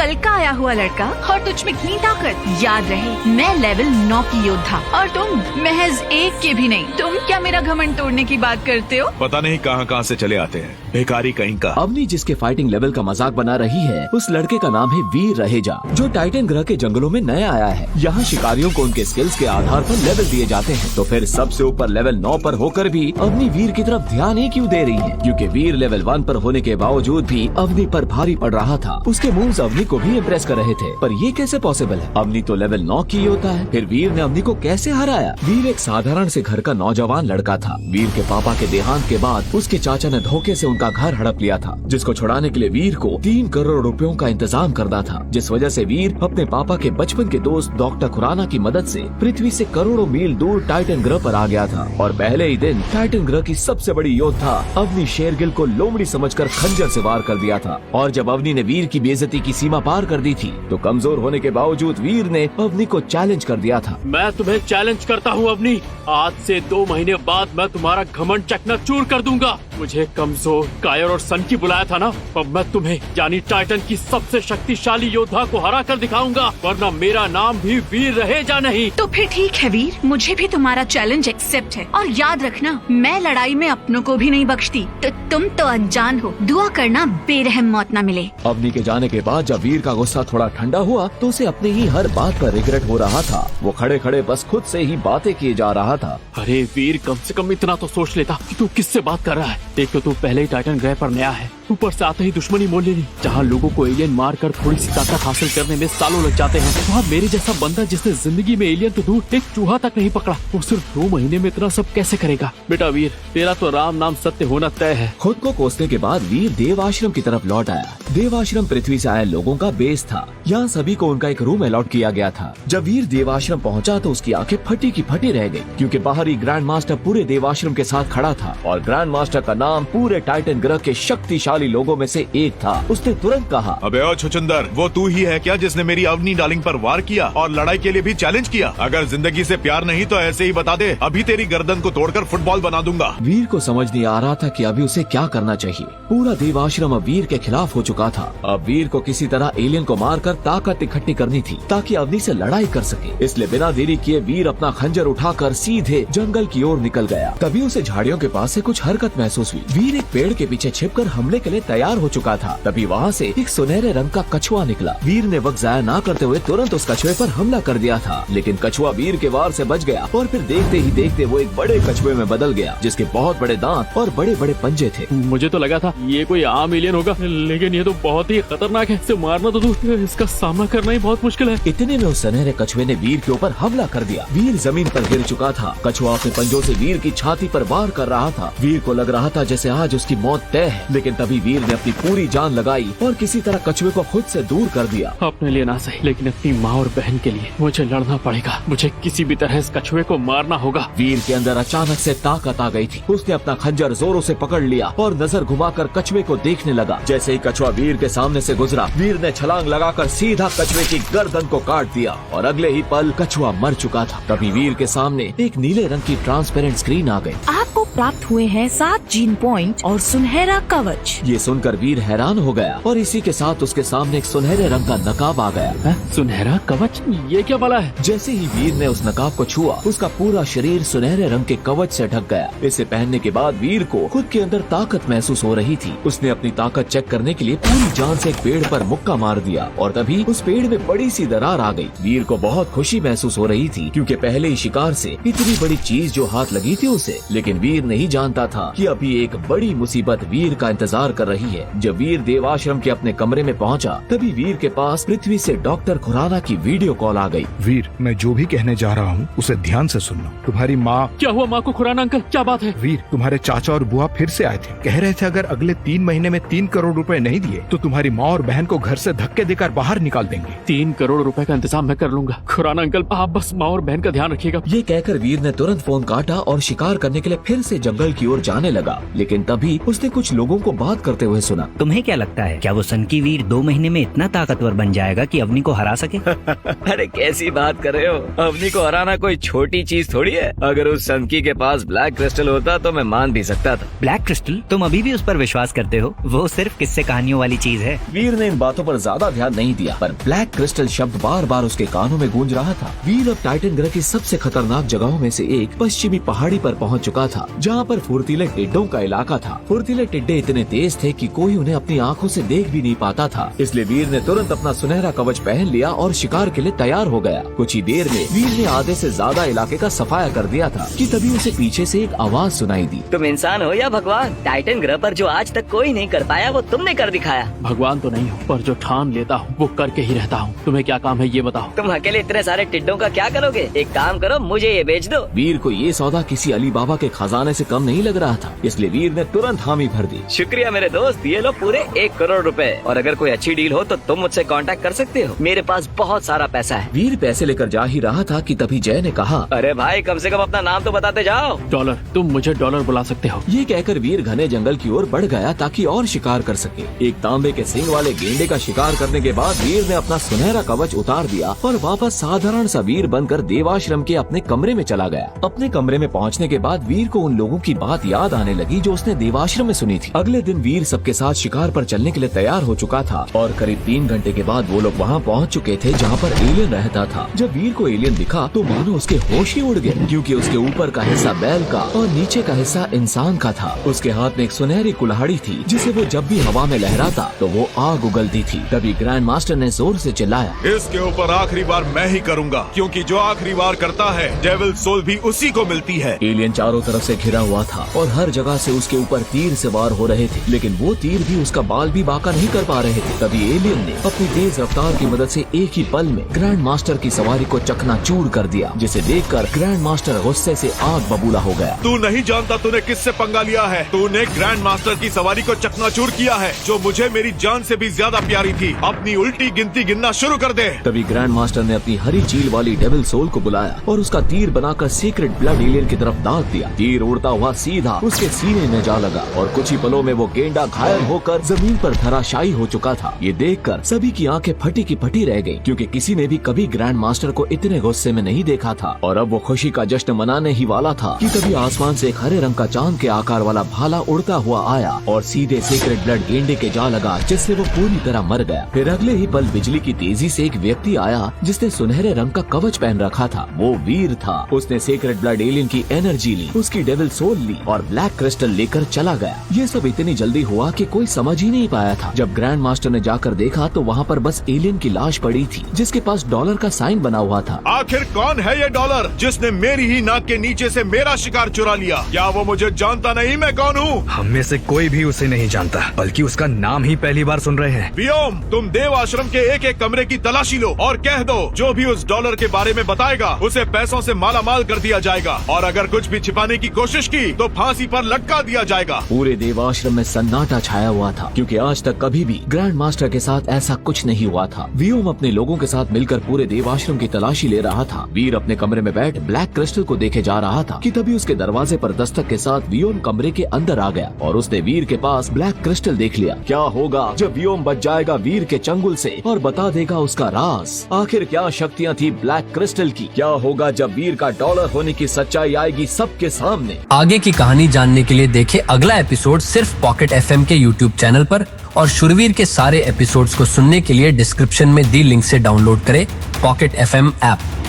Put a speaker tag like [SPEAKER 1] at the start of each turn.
[SPEAKER 1] कल का आया हुआ लड़का और तुझ में इतनी ताकत। याद रहे मैं लेवल 9 की योद्धा और तुम महज 1 के भी नहीं। तुम क्या मेरा घमंड तोड़ने की बात करते हो?
[SPEAKER 2] पता नहीं कहां से चले आते हैं, बेकारी कहीं का।
[SPEAKER 3] अवनी जिसके फाइटिंग लेवल का मजाक बना रही है, उस लड़के का नाम है वीर रहेजा, जो टाइटन ग्रह के जंगलों में नया आया है। यहाँ शिकारियों को उनके स्किल्स के आधार पर लेवल दिए जाते हैं। तो फिर सबसे ऊपर लेवल 9 पर होकर भी अवनी वीर की तरफ ध्यान ही क्यों दे रही है? क्योंकि वीर लेवल 1 पर होने के बावजूद भी अवनी पर भारी पड़ रहा था। उसके मूव्स अवनी को भी इम्प्रेस कर रहे थे, पर ये कैसे पॉसिबल है? अवनी तो लेवल 9 की होता है, फिर वीर ने अवनी को कैसे हराया? वीर एक साधारण से घर का नौजवान लड़का था। वीर के पापा के देहांत के बाद उसके चाचा ने धोखे से उनका घर हड़प लिया था, जिसको छुड़ाने के लिए वीर को 3 करोड़ रुपयों का इंतजाम करना था। जिस वजह से वीर अपने पापा के बचपन के दोस्त डॉक्टर खुराना की मदद से पृथ्वी से करोड़ों मील दूर टाइटन ग्रह पर आ गया था। और पहले ही दिन टाइटन ग्रह की सबसे बड़ी योद्धा अवनी शेरगिल को लोमड़ी समझकर खंजर से वार कर दिया था। और जब अवनी ने वीर की बेइज्जती की सीमा पार कर दी थी, तो कमजोर होने के बावजूद वीर ने अवनी को चैलेंज कर दिया था।
[SPEAKER 4] मैं तुम्हें चैलेंज करता हूँ अवनी, आज से 2 महीने बाद मैं तुम्हारा घमंड चकनाचूर कर दूंगा। मुझे कमजोर, कायर और सन की बुलाया था ना, अब मैं तुम्हें यानी टाइटन की सबसे शक्तिशाली योद्धा को हरा कर दिखाऊंगा, वरना मेरा नाम भी वीर रहेगा नहीं।
[SPEAKER 1] तो फिर ठीक है वीर, मुझे भी तुम्हारा चैलेंज एक्सेप्ट है। और याद रखना, मैं लड़ाई में अपनों को भी नहीं बख्शती। तो तुम तो अनजान हो, दुआ करना बेरहम मौत न मिले।
[SPEAKER 3] अवनी के जाने के बाद जब वीर का गुस्सा थोड़ा ठंडा हुआ, तो उसे अपनी ही हर बात पर रिग्रेट हो रहा था। वो खड़े खड़े बस खुद से ही बातें किए जा रहा था।
[SPEAKER 4] अरे वीर, कम से कम इतना तो सोच लेता कि तू किससे बात कर रहा है। एक तो तू पहले ही टाइटन ग्रह पर नया है, ऊपर से आते ही दुश्मनी मोल लेनी, जहाँ लोगों को एलियन मार कर थोड़ी सी ताकत हासिल करने में सालों लग जाते हैं। वहाँ मेरे जैसा बंदा जिसने जिंदगी में एलियन तो दूर एक चूहा तक नहीं पकड़ा, वो सिर्फ 2 महीने में इतना सब कैसे करेगा? बेटा वीर, तेरा तो राम नाम सत्य होना तय है।
[SPEAKER 3] खुद को कोसने के बाद वीर देव आश्रम की तरफ लौट आया। देव आश्रम पृथ्वी से आए लोगों का बेस था। यहाँ सभी को उनका एक रूम अलॉट किया गया था। जब वीर देव आश्रम पहुँचा तो उसकी आंखें फटी की फटी रह गयी, क्योंकि बाहरी ग्रैंड मास्टर पूरे देव आश्रम के साथ खड़ा था। और ग्रैंड मास्टर का नाम पूरे टाइटन ग्रह के शक्तिशाली लोगों में से एक था। उसने तुरंत कहा,
[SPEAKER 2] अबे ओ छुचंदर, वो तू ही है क्या जिसने मेरी अवनी डार्लिंग पर वार किया और लड़ाई के लिए भी चैलेंज किया? अगर जिंदगी से प्यार नहीं तो ऐसे ही बता दे, अभी तेरी गर्दन को तोड़कर फुटबॉल बना दूंगा।
[SPEAKER 3] वीर को समझ नहीं आ रहा था कि अभी उसे क्या करना चाहिए। पूरा देव आश्रम अब वीर के खिलाफ हो चुका था। अब वीर को किसी तरह एलियन को मारकर ताकत इकट्ठी करनी थी, ताकि अवनी से लड़ाई कर सके। इसलिए बिना देरी किए वीर अपना खंजर उठाकर सीधे जंगल की ओर निकल गया। तभी उसे झाड़ियों के पास से कुछ हरकत महसूस हुई। वीर एक पेड़ के पीछे छिपकर हमले के लिए तैयार हो चुका था। तभी वहाँ से एक सुनहरे रंग का कछुआ निकला। वीर ने वक्त जाया ना करते हुए तुरंत उस कछुए पर हमला कर दिया था, लेकिन कछुआ वीर के वार से बच गया। और फिर देखते ही देखते वो एक बड़े कछुए में बदल गया, जिसके बहुत बड़े दांत और बड़े बड़े पंजे थे।
[SPEAKER 4] मुझे तो लगा था ये कोई आम एलियन होगा, लेकिन ये तो बहुत ही खतरनाक है। इसे मारना तो दूर, इसका सामना करना ही बहुत मुश्किल है।
[SPEAKER 3] इतने में उस सुनहरे कछुए ने वीर के ऊपर हमला कर दिया। वीर जमीन पर गिर चुका था। कछुआ अपने पंजों से वीर की छाती पर वार कर रहा था। वीर को लग रहा था जैसे आज उसकी मौत तय है, लेकिन तभी वीर ने अपनी पूरी जान लगाई और किसी तरह कछुए को खुद से दूर कर दिया।
[SPEAKER 4] अपने लिए ना सही, लेकिन अपनी माँ और बहन के लिए मुझे लड़ना पड़ेगा। मुझे किसी भी तरह इस कछुए को मारना होगा।
[SPEAKER 3] वीर के अंदर अचानक से ताकत आ गई थी। उसने अपना खंजर जोरों से पकड़ लिया और नजर घुमाकर कछुए को देखने लगा। जैसे ही कछुआ वीर के सामने से गुजरा, वीर ने छलांग लगाकर सीधा कछुए की गर्दन को काट दिया और अगले ही पल कछुआ मर चुका था। तभी वीर के सामने एक नीले रंग की ट्रांसपेरेंट स्क्रीन आ गई।
[SPEAKER 5] आपको प्राप्त हुए हैं 7 जीन पॉइंट और सुनहरा कवच।
[SPEAKER 3] ये सुनकर वीर हैरान हो गया और इसी के साथ उसके सामने एक सुनहरे रंग का नकाब आ गया।
[SPEAKER 4] सुनहरा कवच, ये क्या वाला है?
[SPEAKER 3] जैसे ही वीर ने उस नकाब को छुआ, उसका पूरा शरीर सुनहरे रंग के कवच से ढक गया। इसे पहनने के बाद वीर को खुद के अंदर ताकत महसूस हो रही थी। उसने अपनी ताकत चेक करने के लिए पूरी जान से एक पेड़ पर मुक्का मार दिया और तभी उस पेड़ में बड़ी सी दरार आ गई। वीर को बहुत खुशी महसूस हो रही थी, क्योंकि पहले ही शिकार से इतनी बड़ी चीज जो हाथ लगी थी उसे। लेकिन वीर नहीं जानता था कि अभी एक बड़ी मुसीबत वीर का इंतजार कर रही है। जब वीर देवाश्रम के अपने कमरे में पहुंचा, तभी वीर के पास पृथ्वी से डॉक्टर खुराना की वीडियो कॉल आ गई।
[SPEAKER 6] वीर, मैं जो भी कहने जा रहा हूँ उसे ध्यान से सुनना। तुम्हारी माँ।
[SPEAKER 4] क्या हुआ माँ को? खुराना अंकल, क्या बात है?
[SPEAKER 6] वीर, तुम्हारे चाचा और बुआ फिर से आए थे। कह रहे थे अगर अगले 3 महीने में 3 करोड़ रुपए नहीं दिए तो तुम्हारी माँ और बहन को घर से धक्के देकर बाहर निकाल देंगे।
[SPEAKER 4] 3 करोड़ रुपए का इंतजाम मैं कर लूंगा। खुराना अंकल, आप बस माँ और बहन का ध्यान रखिएगा।
[SPEAKER 3] ये कहकर वीर ने तुरंत फोन काटा और शिकार करने के लिए फिर से जंगल की ओर जाने लगा। लेकिन तभी उसने कुछ लोगों को बात करते हुए सुना।
[SPEAKER 7] तुम्हें क्या लगता है, क्या वो सनकी वीर 2 महीने में इतना ताकतवर बन जाएगा कि अवनी को हरा सके?
[SPEAKER 3] अरे कैसी बात कर रहे हो, अवनी को हराना कोई छोटी चीज थोड़ी है। अगर उस सनकी के पास ब्लैक क्रिस्टल होता तो मैं मान भी सकता था।
[SPEAKER 7] Black crystal? तुम अभी भी उस पर विश्वास करते हो? वो सिर्फ किस्से कहानियों वाली चीज है।
[SPEAKER 3] वीर ने इन बातों पर ज्यादा ध्यान नहीं दिया, पर ब्लैक क्रिस्टल शब्द बार बार उसके कानों में गूंज रहा था। वीर अब टाइटन ग्रह की सबसे खतरनाक जगहों में से एक पश्चिमी पहाड़ी पर पहुंच चुका था, जहां पर फुर्तीले टिड्डों का इलाका था। फुर्तीले टिड्डे इतने तेज थे कि कोई उन्हें अपनी आंखों से देख भी नहीं पाता था। इसलिए वीर ने तुरंत अपना सुनहरा कवच पहन लिया और शिकार के लिए तैयार हो गया। कुछ ही देर में वीर ने आधे से ज्यादा इलाके का सफाया कर दिया था कि तभी उसे पीछे से एक आवाज सुनाई दी।
[SPEAKER 8] तुम इंसान हो या भगवान? टाइटन ग्रह पर जो आज तक कोई नहीं कर पाया वो तुमने कर दिखाया।
[SPEAKER 4] भगवान तो नहीं हूँ, पर जो ठान लेता हूँ वो करके ही रहता हूँ। तुम्हें क्या काम है ये बताओ।
[SPEAKER 8] तुम अकेले इतने सारे टिड्डों का क्या करोगे? एक काम करो, मुझे ये बेच दो।
[SPEAKER 3] वीर को ये सौदा किसी अली बाबा के खजाने से कम नहीं लग रहा था, इसलिए वीर ने तुरंत हामी भर दी।
[SPEAKER 8] शुक्रिया मेरे दोस्त, ये लो पूरे 1 करोड़ रुपए। और अगर कोई अच्छी डील हो तो तुम मुझसे कांटेक्ट कर सकते हो, मेरे पास बहुत सारा पैसा है।
[SPEAKER 3] वीर पैसे लेकर जा ही रहा था कि तभी जय ने कहा,
[SPEAKER 8] अरे भाई कम से कम अपना नाम तो बताते जाओ।
[SPEAKER 4] डॉलर, तुम मुझे डॉलर बुला सकते हो।
[SPEAKER 3] ये कहकर वीर घने जंगल की ओर बढ़ गया ताकि और शिकार कर सके। एक तांबे के सींग वाले गेंडे का शिकार करने के बाद वीर ने अपना सुनहरा कवच उतार दिया और वापस साधारण सा वीर बनकर देवाश्रम के अपने कमरे में चला गया। अपने कमरे में पहुंचने के बाद वीर को उन लोगों की बात याद आने लगी जो उसने देवाश्रम में सुनी थी। अगले दिन वीर सबके साथ शिकार पर चलने के लिए तैयार हो चुका था और करीब 3 घंटे के बाद वो लोग वहाँ पहुँच चुके थे जहाँ पर एलियन रहता था। जब वीर को एलियन दिखा तो मानो उसके होश ही उड़ गए, क्योंकि उसके ऊपर का हिस्सा बैल का और नीचे का हिस्सा इंसान का था। उसके हाथ में एक सुनहरी कुल्हाड़ी थी जिसे वो जब भी हवा में लहराता तो वो आग उगलती थी। तभी ग्रैंड मास्टर ने जोर से चिल्लाया,
[SPEAKER 2] इसके ऊपर आखिरी बार मैं ही करूंगा, क्योंकि जो आखिरी बार करता है डेविल सोल भी उसी को मिलती है।
[SPEAKER 3] एलियन चारों तरफ से घिरा हुआ था और हर जगह से उसके ऊपर तीर से वार हो रहे थे, लेकिन वो तीर भी उसका बाल भी बांका नहीं कर पा रहे थे। तभी एलियन ने अपनी तेज रफ्तार की मदद से एक ही पल में ग्रैंड मास्टर की सवारी को चकनाचूर कर दिया, जिसे देखकर ग्रैंड मास्टर गुस्से से आग बबूला हो गया।
[SPEAKER 2] तू नहीं जानता तूने किससे पंगा लिया है। तूने ग्रैंड मास्टर की सवारी को चकनाचूर किया है, जो मुझे मेरी जान से भी ज्यादा प्यारी थी। अपनी उल्टी गिनती गिनना शुरू कर दे।
[SPEAKER 3] तभी ग्रैंड मास्टर ने अपनी हरी चील वाली डेविल सोल को बुलाया और उसका तीर बनाकर सीक्रेट ब्लड एलियन की तरफ दाग दिया। तीर उड़ता हुआ सीधा उसके सीने में जा लगा और कुछ ही पलों में वो गेंडा घायल होकर जमीन पर धराशायी हो चुका था। ये देखकर सभी की आंखें फटी की फटी रह गयी, क्योंकि किसी ने भी कभी ग्रैंड मास्टर को इतने गुस्से में नहीं देखा था। और अब वो खुशी का जश्न मनाने ही वाला था कि तभी आसमान से एक हरे रंग का चांद के आकार वाला भाला उड़ता हुआ आया और सीधे सीक्रेट ब्लड गेंडे के जा लगा, जिससे वो पूरी तरह मर गया। फिर अगले ही पल बिजली की तेजी से एक व्यक्ति आया जिसने सुनहरे रंग का कवच पहन रखा था। वो वीर था। उसने सीक्रेट ब्लड एलियन की एनर्जी ली, उसकी डेविल सोल ली और ब्लैक क्रिस्टल लेकर चला गया। ये सब इतनी जल्दी हुआ कि कोई समझ ही नहीं पाया था। जब ग्रैंड मास्टर ने जाकर देखा तो वहाँ पर बस एलियन की लाश पड़ी थी, जिसके पास डॉलर का साइन बना हुआ था।
[SPEAKER 2] आखिर कौन है ये डॉलर जिसने मेरी ही नाक के नीचे से मेरा शिकार चुरा लिया? क्या वो मुझे जानता नहीं मैं कौन हूँ?
[SPEAKER 9] हम में से कोई भी उसे नहीं जानता, बल्कि उसका नाम ही पहली बार सुन रहे हैं।
[SPEAKER 2] व्योम, तुम देव आश्रम के एक एक कमरे की तलाशी लो और कह दो जो भी उस डॉलर के बारे में बताएगा उसे पैसों से मालामाल कर दिया जाएगा, और अगर कुछ भी छिपाने की कोशिश की तो फांसी पर लटका दिया जाएगा।
[SPEAKER 3] पूरे देवाश्रम में सन्नाटा छाया हुआ था, क्योंकि आज तक कभी भी ग्रैंड मास्टर के साथ ऐसा कुछ नहीं हुआ था। व्योम अपने लोगों के साथ मिलकर पूरे देवाश्रम की तलाशी ले रहा था। वीर अपने कमरे में बैठ ब्लैक क्रिस्टल को देखे जा रहा था कि तभी उसके दरवाजे पर दस्तक के साथ व्योम कमरे के अंदर आ गया और उसने वीर के पास ब्लैक क्रिस्टल देख लिया। क्या होगा जब व्योम बच जाएगा वीर के चंगुल से और बता देगा उसका राज? आखिर क्या शक्तियाँ थी ब्लैक क्रिस्टल की? क्या होगा जब वीर का डॉलर होने की सच्चाई आएगी सबके सामने?
[SPEAKER 10] आगे की कहानी जानने के लिए देखें अगला एपिसोड सिर्फ पॉकेट FM के YouTube चैनल पर, और शुरवीर के सारे एपिसोड्स को सुनने के लिए डिस्क्रिप्शन में दी लिंक से डाउनलोड करें पॉकेट FM ऐप।